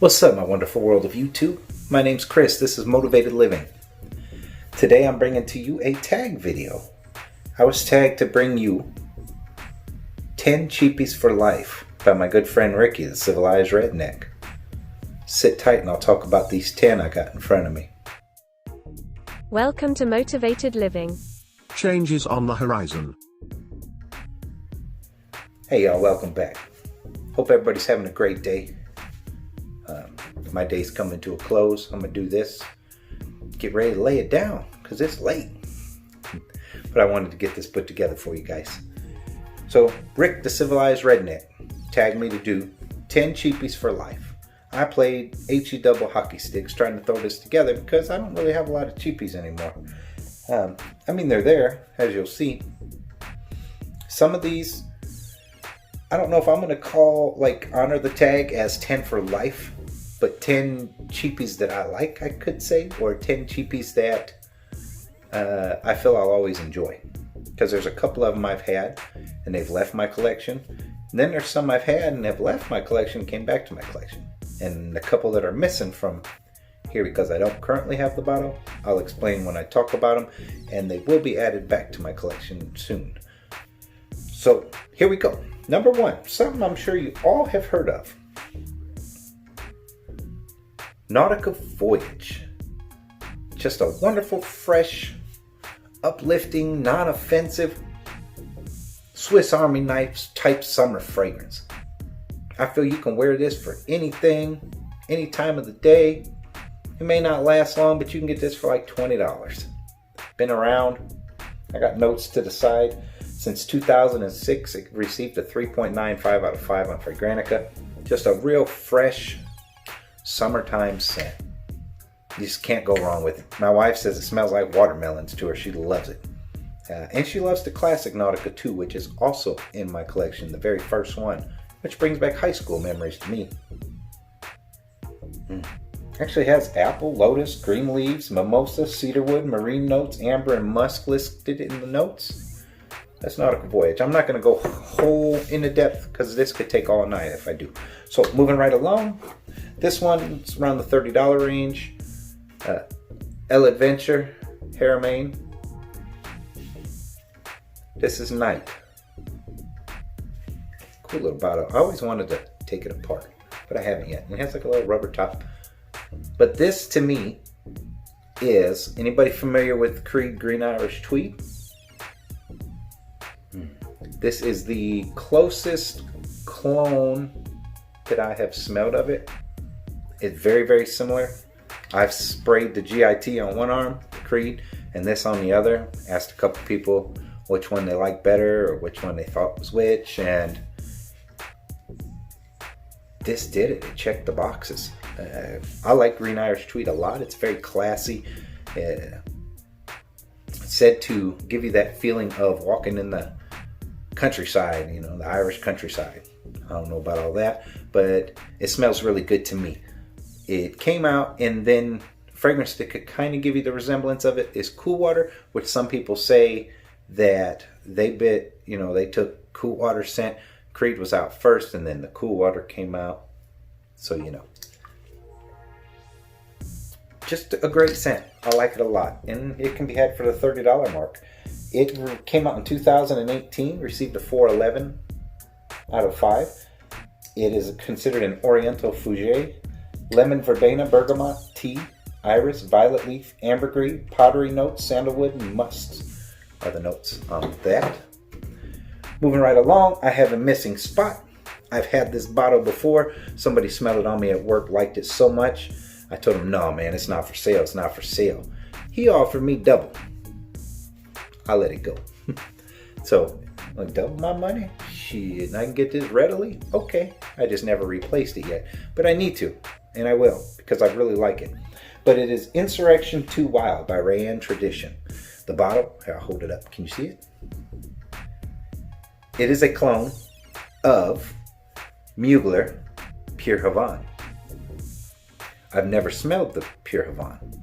What's up, my wonderful world of YouTube? My name's Chris. This is Motivated Living. Today I'm bringing to you a tag video. I was tagged to bring you 10 Cheapies for Life by my good friend Ricky the Civilized Redneck. Sit tight and I'll talk about these 10 I got in front of me. Welcome to Motivated Living. Changes on the horizon. Hey y'all, welcome back. Hope everybody's having a great day. My day's coming to a close. I'm going to do this. Get ready to lay it down because it's late. But I wanted to get this put together for you guys. So, Rick the Civilized Redneck tagged me to do 10 Cheapies for Life. I played HE double hockey sticks trying to throw this together because I don't really have a lot of cheapies anymore. They're there, as you'll see. Some of these, I don't know if I'm going to honor the tag as 10 for life, but 10 cheapies that I like, I could say, or 10 cheapies that I feel I'll always enjoy. Because there's a couple of them I've had, and they've left my collection. And then there's some I've had, and have left my collection, came back to my collection. And a couple that are missing from here because I don't currently have the bottle. I'll explain when I talk about them, and they will be added back to my collection soon. So, here we go. Number one, something I'm sure you all have heard of. Nautica Voyage. Just a wonderful, fresh, uplifting, non-offensive Swiss Army knife type summer fragrance. I feel you can wear this for anything, any time of the day. It may not last long, but you can get this for like $20. Been around. I got notes to the side. Since 2006, it received a 3.95 out of 5 on Fragrantica. Just a real fresh summertime scent. You just can't go wrong with it. My wife says it smells like watermelons to her. She loves it. And she loves the classic Nautica too, which is also in my collection, the very first one, which brings back high school memories to me. Actually has apple, lotus, green leaves, mimosa, cedarwood, marine notes, amber, and musk listed in the notes. That's Nautica Voyage. I'm not going to go whole into depth because this could take all night if I do. So moving right along, this one's around the $30 range. El Adventure, Haramain. This is Night. Cool little bottle. I always wanted to take it apart, but I haven't yet. And it has like a little rubber top. But this to me is, anybody familiar with Creed Green Irish Tweed? This is the closest clone that I have smelled of it. It's very, very similar. I've sprayed the GIT on one arm, Creed, and this on the other. Asked a couple people which one they liked better or which one they thought was which, and this did it. It checked the boxes. I like Green Irish Tweed a lot. It's very classy. It's said to give you that feeling of walking in the countryside, the Irish countryside. I don't know about all that, but it smells really good to me. It came out, and then fragrance that could kind of give you the resemblance of it is Cool Water, which some people say that they took Cool Water scent. Creed was out first, and then the Cool Water came out. So, just a great scent. I like it a lot, and it can be had for the $30 mark. It came out in 2018, received a 4.11 out of 5. It is considered an Oriental Fougere, lemon verbena, bergamot, tea, iris, violet leaf, ambergris, pottery notes, sandalwood, and musks are the notes on that. Moving right along, I have a missing spot. I've had this bottle before. Somebody smelled it on me at work, liked it so much. I told him, no man, it's not for sale, it's not for sale. He offered me double. I let it go. So, double my money? Shit, I can get this readily? Okay. I just never replaced it yet. But I need to, and I will, because I really like it. But it is Insurrection 2 Wild by Rayanne Tradition. The bottle, here, I'll hold it up. Can you see it? It is a clone of Mugler Pure Havane. I've never smelled the Pure Havane,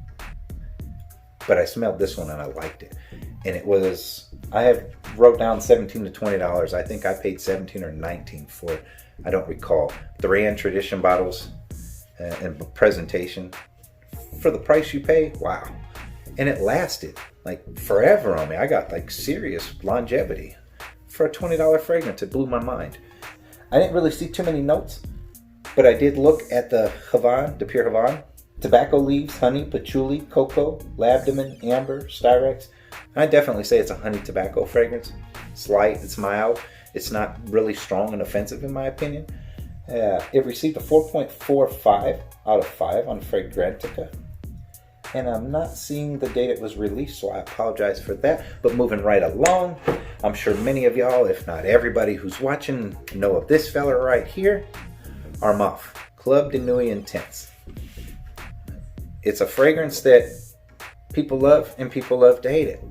but I smelled this one and I liked it. And it was, I have wrote down $17 to $20. I think I paid $17 or $19 for it. I don't recall. The Rayanne Tradition bottles, and presentation. For the price you pay, wow. And it lasted like forever on me. I got like serious longevity. For a $20 fragrance, it blew my mind. I didn't really see too many notes, but I did look at the Havane, the Pure Havane. Tobacco leaves, honey, patchouli, cocoa, labdamen, amber, styrex. I definitely say it's a honey tobacco fragrance. It's light, it's mild. It's not really strong and offensive in my opinion. It received a 4.45 out of 5 on Fragrantica. And I'm not seeing the date it was released, so I apologize for that. But moving right along, I'm sure many of y'all, if not everybody who's watching, know of this fella right here, Armaf, Club de Nuit Intense. It's a fragrance that people love and people love to hate it.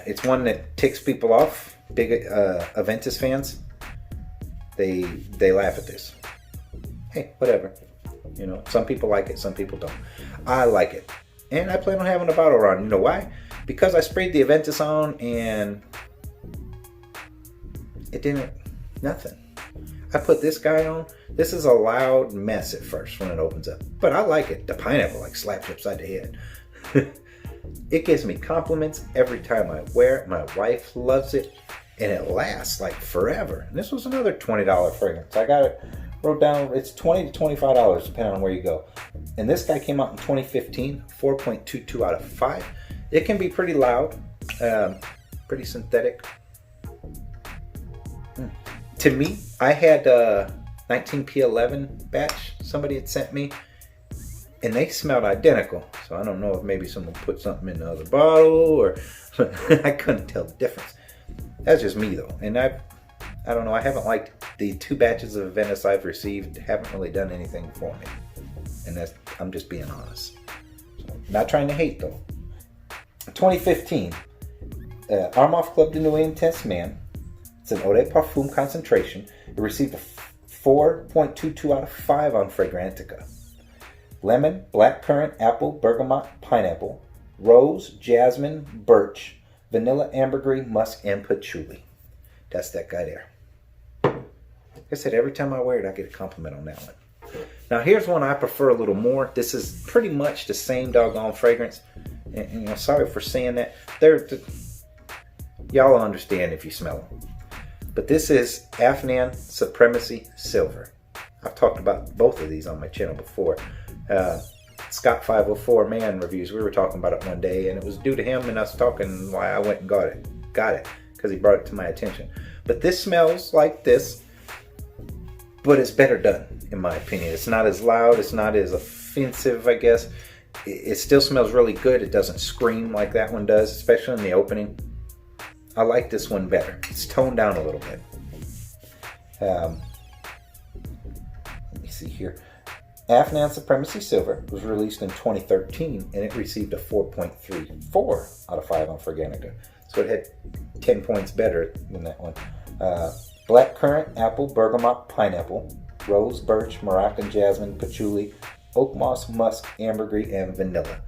It's one that ticks people off, big Aventus fans. They laugh at this. Hey, whatever. You know, some people like it, some people don't. I like it. And I plan on having a bottle around. You know why? Because I sprayed the Aventus on and it didn't, nothing. I put this guy on. This is a loud mess at first when it opens up. But I like it. The pineapple like slaps you upside the head. It gives me compliments every time I wear it. My wife loves it. And it lasts like forever. And this was another $20 fragrance. I got it wrote down, it's $20 to $25 depending on where you go. And this guy came out in 2015, 4.22 out of 5. It can be pretty loud, pretty synthetic. To me, I had a 19P11 batch somebody had sent me, and they smelled identical. So I don't know if maybe someone put something in the other bottle, or I couldn't tell the difference. That's just me though, and I don't know, I haven't liked the 2 batches of Aventus I've received, haven't really done anything for me. And that's, I'm just being honest. So, not trying to hate though. 2015, Armaf Club de Nuit Intense Man. It's an Eau de Parfum concentration. It received a 4.22 out of 5 on Fragrantica. Lemon, blackcurrant, apple, bergamot, pineapple, rose, jasmine, birch, vanilla, ambergris, musk, and patchouli. That's that guy there. Like I said, every time I wear it, I get a compliment on that one. Now, here's one I prefer a little more. This is pretty much the same doggone fragrance. And you know, sorry for saying that. Y'all will understand if you smell them. But this is Afnan Supremacy Silver. I've talked about both of these on my channel before. Scott 504 Man reviews. We were talking about it one day, and it was due to him and us talking why I went and got it because he brought it to my attention. But this smells like this, but it's better done in my opinion. It's not as loud, it's not as offensive, I guess. It still smells really good. It doesn't scream like that one does, especially in the opening. I like this one better. It's toned down a little bit. Let me see here. Afnan Supremacy Silver was released in 2013, and it received a 4.34 out of 5 on Fragrantica. So it had 10 points better than that one. Blackcurrant, apple, bergamot, pineapple, rose, birch, Moroccan jasmine, patchouli, oak moss, musk, ambergris, and vanilla.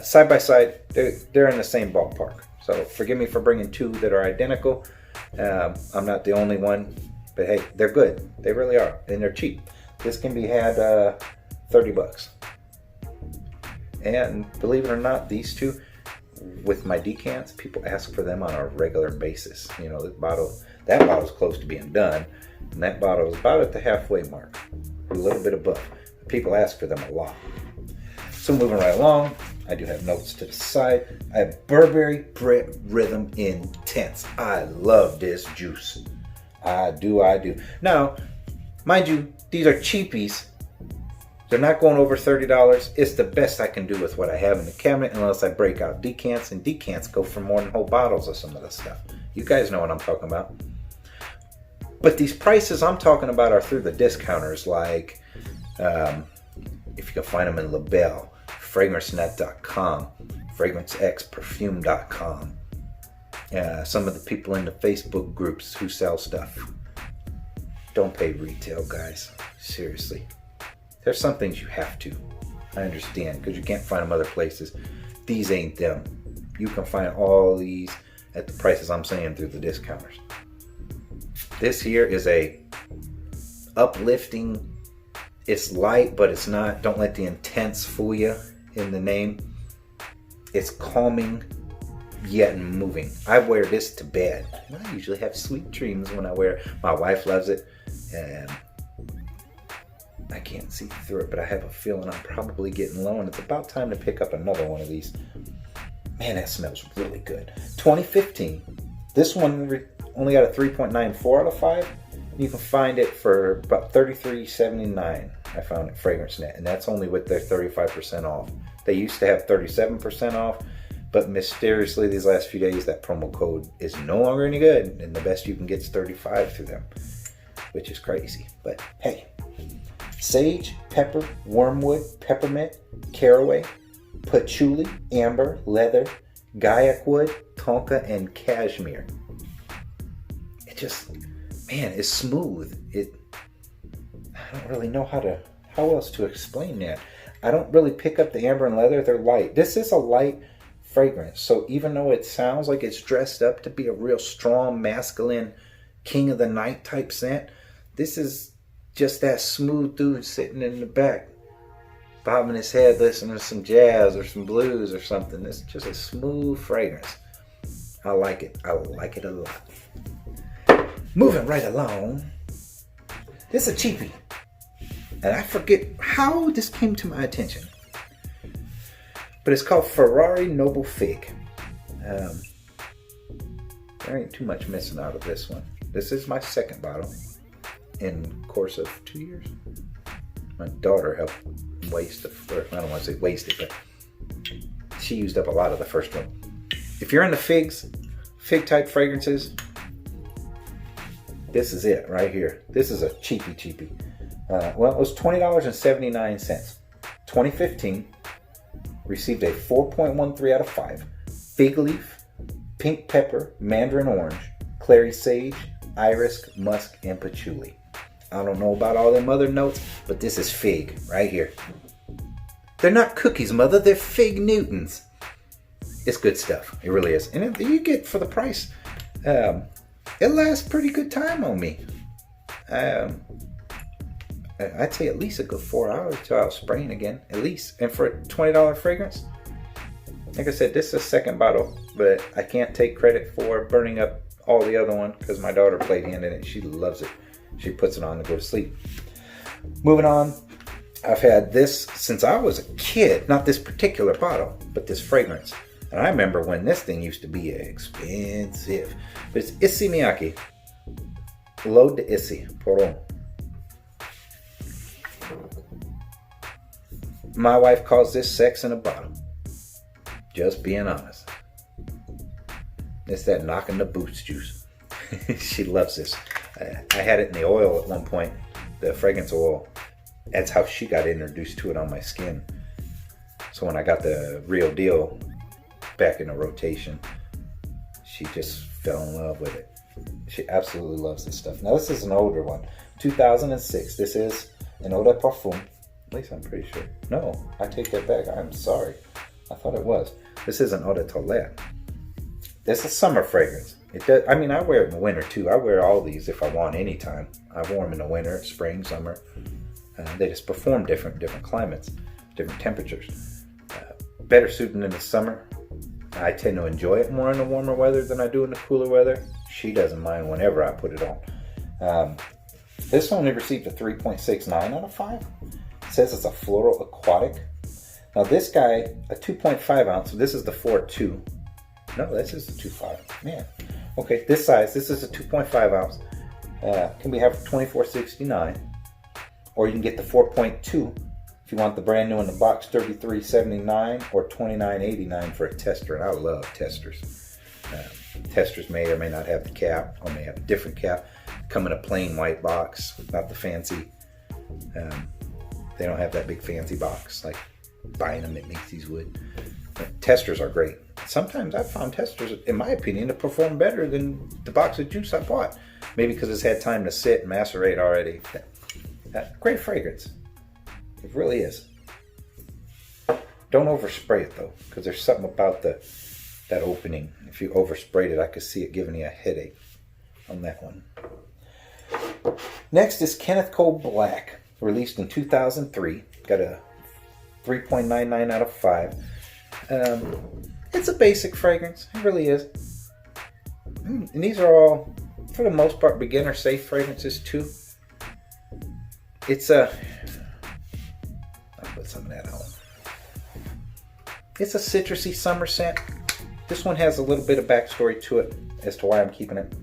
Side by side, they're in the same ballpark. So forgive me for bringing 2 that are identical. I'm not the only one, but hey, they're good. They really are, and they're cheap. This can be had $30. And believe it or not, these 2, with my decants, people ask for them on a regular basis. You know, that bottle's close to being done, and that bottle is about at the halfway mark, a little bit above. People ask for them a lot. So moving right along, I do have notes to the side. I have Burberry Brit Rhythm Intense. I love this juice. I do. Now, mind you, these are cheapies. They're not going over $30. It's the best I can do with what I have in the cabinet, unless I break out decants, and decants go for more than whole bottles of some of this stuff. You guys know what I'm talking about. But these prices I'm talking about are through the discounters, like if you can find them in LaBelle, FragranceNet.com, FragranceXPerfume.com. Some of the people in the Facebook groups who sell stuff. Don't pay retail, guys. Seriously. There's some things you have to. I understand, because you can't find them other places. These ain't them. You can find all these at the prices I'm saying through the discounters. This here is a uplifting, It's light, but it's not. Don't let the intense fool you in the name. It's calming yet moving. I wear this to bed. I usually have sweet dreams when I wear it. My wife loves it. And I can't see through it, but I have a feeling I'm probably getting low, and it's about time to pick up another one of these. Man, that smells really good. 2015. This one only got a 3.94 out of 5. You can find it for about $33.79. I found at Fragrance Net, and that's only with their 35% off. They used to have 37% off, but mysteriously these last few days that promo code is no longer any good, and the best you can get is 35 through them, which is crazy. But hey, sage, pepper, wormwood, peppermint, caraway, patchouli, amber, leather, gaiac wood, tonka, and cashmere. It just, man, it's smooth. I don't really know how else to explain that. I don't really pick up the amber and leather. They're light. This is a light fragrance. So even though it sounds like it's dressed up to be a real strong, masculine, king of the night type scent, this is just that smooth dude sitting in the back, bobbing his head, listening to some jazz or some blues or something. It's just a smooth fragrance. I like it. I like it a lot. Moving right along. This is a cheapie. And I forget how this came to my attention. But it's called Ferrari Noble Fig. There ain't too much missing out of this one. This is my second bottle in the course of 2 years. My daughter helped waste I don't want to say waste it, but she used up a lot of the first one. If you're into fig type fragrances, this is it right here. This is a cheapie. Well, it was $20.79. 2015, received a 4.13 out of 5. Fig leaf, pink pepper, mandarin orange, clary sage, iris, musk, and patchouli. I don't know about all them other notes, but this is fig right here. They're not cookies, mother. They're fig Newtons. It's good stuff. It really is. And you get for the price, it lasts pretty good time on me. I'd say at least a good 4 hours till I was spraying again, at least. And for a $20 fragrance, like I said, this is a second bottle, but I can't take credit for burning up all the other one because my daughter played hand in it. She loves it. She puts it on to go to sleep. Moving on, I've had this since I was a kid. Not this particular bottle, but this fragrance. And I remember when this thing used to be expensive. But it's Issey Miyake. L'Eau d'Issey Poron. My wife calls this sex in a bottle. Just being honest. It's that knocking the boots juice. She loves this. I had it in the oil at one point, the fragrance oil. That's how she got introduced to it on my skin. So when I got the real deal back in the rotation, she just fell in love with it. She absolutely loves this stuff. Now this is an older one, 2006. This is an eau de parfum. At least I'm pretty sure. No, I take that back. I'm sorry. I thought it was. This is an eau de toilette. This is summer fragrance. It does. I mean, I wear it in the winter too. I wear all these if I want anytime. I've worn them in the winter, spring, summer. They just perform different climates, different temperatures. Better suited in the summer. I tend to enjoy it more in the warmer weather than I do in the cooler weather. She doesn't mind whenever I put it on. This one received a 3.69 out of 5. It says it's a floral aquatic. Now this guy, a 2.5 ounce. So this is the 4.2. No, this is the 2.5. Man. Okay, this size. This is a 2.5 ounce. Can be had for $24.69. Or you can get the 4.2 if you want the brand new in the box, $33.79 or $29.89 for a tester. And I love testers. Testers may or may not have the cap, or may have a different cap. Come in a plain white box, not the fancy. They don't have that big fancy box like buying them at Macy's would. But testers are great. Sometimes I've found testers, in my opinion, to perform better than the box of juice I bought. Maybe because it's had time to sit and macerate already. Great fragrance. It really is. Don't overspray it though, because there's something about that opening. If you oversprayed it, I could see it giving you a headache on that one. Next is Kenneth Cole Black. Released in 2003. Got a 3.99 out of 5. It's a basic fragrance. It really is. And these are all, for the most part, beginner safe fragrances too. It's a... I'll put some of that on. It's a citrusy summer scent. This one has a little bit of backstory to it as to why I'm keeping it.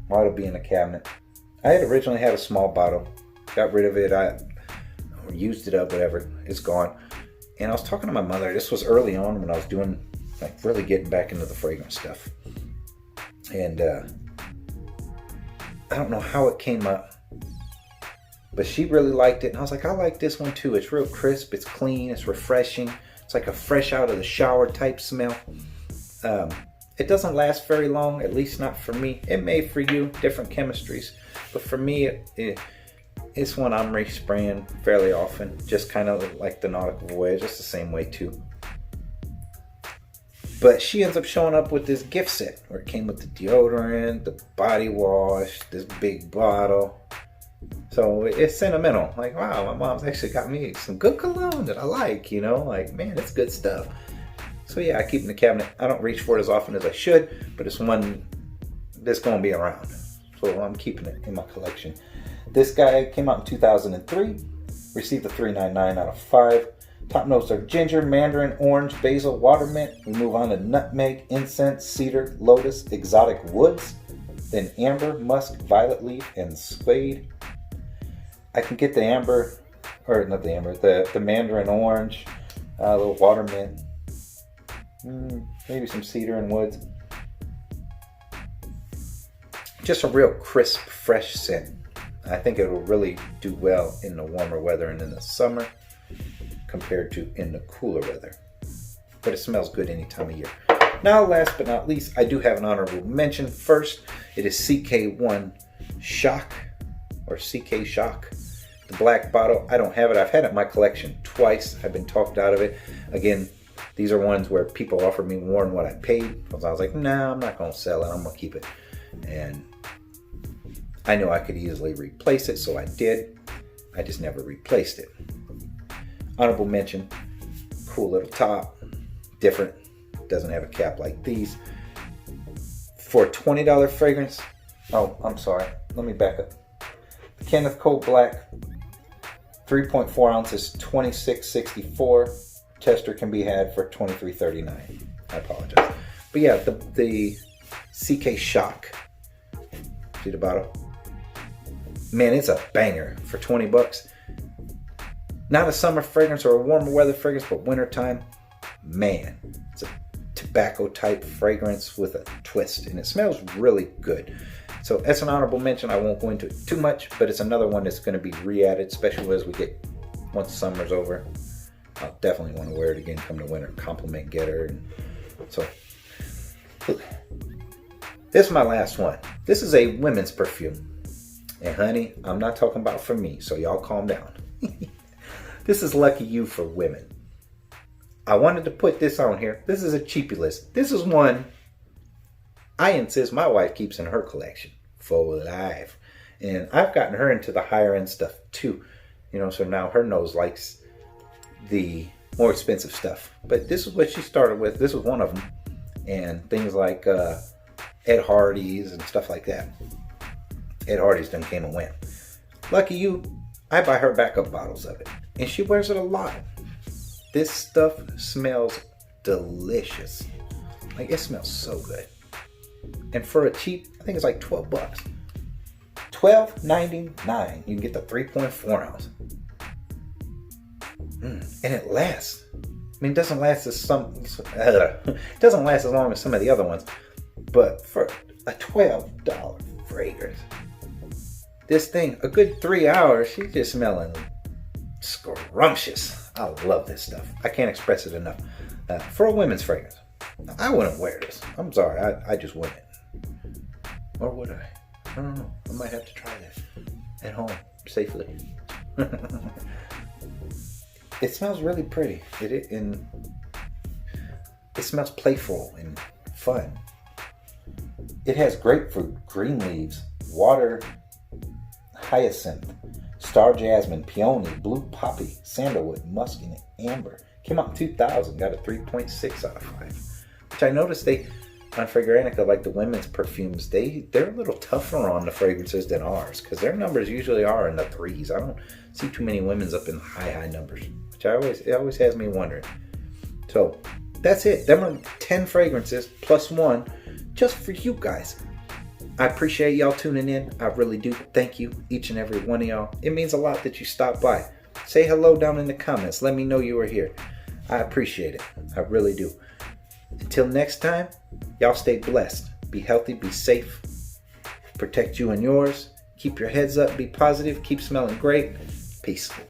Why it'll be in the cabinet. I had originally had a small bottle. Got rid of it. I used it up, whatever. It's gone. And I was talking to my mother. This was early on when I was doing, like, really getting back into the fragrance stuff. And I don't know how it came up, but she really liked it. And I was like, I like this one too. It's real crisp. It's clean. It's refreshing. It's like a fresh out of the shower type smell. It doesn't last very long, at least not for me. It may for you, different chemistries. But for me, it's one I'm respraying fairly often. Just kind of like the Nautica Voyage, just the same way too. But she ends up showing up with this gift set where it came with the deodorant, the body wash, this big bottle. So it's sentimental. Like, wow, my mom's actually got me some good cologne that I like, you know? Like, man, it's good stuff. So yeah, I keep it in the cabinet. I don't reach for it as often as I should, but it's one that's going to be around. So I'm keeping it in my collection. This guy came out in 2003. Received a 3.99 out of 5. Top notes are ginger, mandarin, orange, basil, watermint. We move on to nutmeg, incense, cedar, lotus, exotic woods. Then amber, musk, violet leaf, and suede. I can get the amber, or not the amber, the mandarin orange, a little watermint, maybe some cedar and woods. Just a real crisp, fresh scent. I think it will really do well in the warmer weather and in the summer compared to in the cooler weather. But it smells good any time of year. Now, last but not least, I do have an honorable mention. First, it is CK1 Shock, or CK Shock. The black bottle, I don't have it. I've had it in my collection twice. I've been talked out of it. Again, these are ones where people offered me more than what I paid. Because I was like, nah, I'm not going to sell it. I'm going to keep it. And I know I could easily replace it, so I did. I just never replaced it. Honorable mention, cool little top, different, doesn't have a cap like these. For a $20 fragrance, oh, I'm sorry, let me back up. The Kenneth Cole Black, 3.4 ounces, $26.64. Tester can be had for $23.39. I apologize. But yeah, the CK Shock. See the bottle? Man, it's a banger for 20 bucks. Not a summer fragrance or a warmer weather fragrance, but wintertime, man, it's a tobacco type fragrance with a twist, and it smells really good. So that's an honorable mention. I won't go into it too much, but it's another one that's going to be re-added, especially as we get, once summer's over. I'll definitely want to wear it again come the winter, compliment getter. And so, this is my last one. This is a women's perfume. And honey, I'm not talking about for me, so y'all calm down. This is Lucky You for women. I wanted to put this on here. This is a cheapie list. This is one I insist my wife keeps in her collection for life. And I've gotten her into the higher end stuff too. You know, so now her nose likes the more expensive stuff. But this is what she started with. This was one of them. And things like Ed Hardy's and stuff like that. Ed Hardy's done came and went. Lucky You, I buy her backup bottles of it. And she wears it a lot. This stuff smells delicious. Like, it smells so good. And for a cheap, I think it's like 12 bucks. $12.99. You can get the 3.4 ounce. And it lasts. I mean, it doesn't last as it doesn't last as long as some of the other ones. But for a $12 fragrance, this thing, a good 3 hours, she's just smelling scrumptious. I love this stuff. I can't express it enough. For a women's fragrance, I wouldn't wear this. I'm sorry, I just wouldn't. Or would I? I don't know. I might have to try this at home safely. It smells really pretty. It smells playful and fun. It has grapefruit, green leaves, water, hyacinth, Star Jasmine, Peony, Blue Poppy, Sandalwood, Musk, and Amber. Came out in 2000, got a 3.6 out of 5. Which I noticed they, on Fragrantica, like the women's perfumes, they're a little tougher on the fragrances than ours, because their numbers usually are in the 3s. I don't see too many women's up in high numbers, which it always has me wondering. So that's it. Them are 10 fragrances plus one just for you guys. I appreciate y'all tuning in. I really do. Thank you, each and every one of y'all. It means a lot that you stopped by. Say hello down in the comments. Let me know you were here. I appreciate it. I really do. Until next time, y'all stay blessed. Be healthy, be safe. Protect you and yours. Keep your heads up, be positive, keep smelling great. Peace.